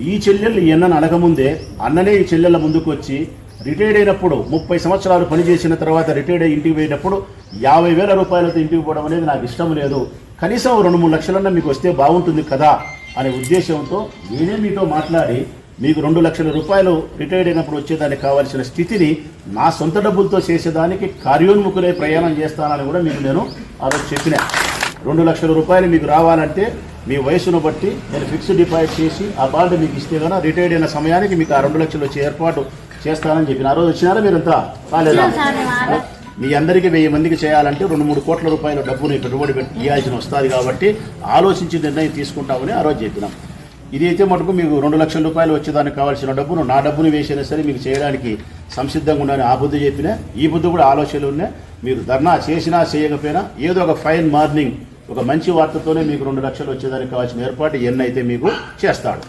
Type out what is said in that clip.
ఈ చెల్లెళ్ళు ఈ అన్నను అడగముందే అన్ననే ఈ చెల్లెళ్ళ ముందుకు వచ్చి రిటైర్డ్ అయినప్పుడు 30 సంవత్సరాలు పనిచేసిన తర్వాత రిటైర్డ్ అయ్యి ఇంటికి పోయినప్పుడు 50,000 రూపాయలతో ఇంటికి పోవడం అనేది నాకు ఇష్టం లేదు, కనీసం 2-3 లక్షలన్నా మీకు వస్తే బాగుంటుంది కదా అనే ఉద్దేశంతో నేనే మీతో మాట్లాడి మీకు 2 లక్షల రూపాయలు రిటైర్డ్ అయినప్పుడు వచ్చేదానికి కావాల్సిన స్థితిని నా సొంత డబ్బులతో చేసేదానికి కార్యోన్ముఖులై ప్రయాణం చేస్తానని కూడా మీకు నేను ఆ రోజు చెప్పిన. 2 లక్షల రూపాయలు మీకు రావాలంటే మీ వయసును బట్టి నేను ఫిక్స్డ్ డిపాజిట్ చేసి ఆ బాండ్ మీకు ఇస్తే కనుక రిటైర్డ్ అయిన సమయానికి మీకు ఆ 2 లక్షలు వచ్చే ఏర్పాటు చేస్తానని చెప్పిన. ఆ రోజు వచ్చినారా మీరంతా? కాలేదా? మీ అందరికీ 1000 మందికి చేయాలంటే 2-3 కోట్ల రూపాయల డబ్బుని పెట్టుబడి ఇవ్వాల్సిన వస్తుంది కాబట్టి ఆలోచించి నిర్ణయం తీసుకుంటామని ఆ రోజు చెప్పినాం. ఇది అయితే మటుకు మీకు 2 లక్షల రూపాయలు వచ్చేదానికి కావాల్సిన డబ్బును నా డబ్బుని వేసినా సరే మీకు చేయడానికి సంసిద్ధంగా ఉండాలని ఆ బుద్ధి చెప్పినా. ఈ బుద్ధి కూడా ఆలోచనలు ఉన్నాయి. మీరు ధర్నా చేసినా చేయకపోయినా ఏదో ఒక ఫైన్ మార్నింగ్ ఒక మంచి వార్తతోనే మీకు 2 లక్షలు వచ్చేదానికి కావాల్సిన ఏర్పాటు ఎన్నైతే మీకు చేస్తాడు.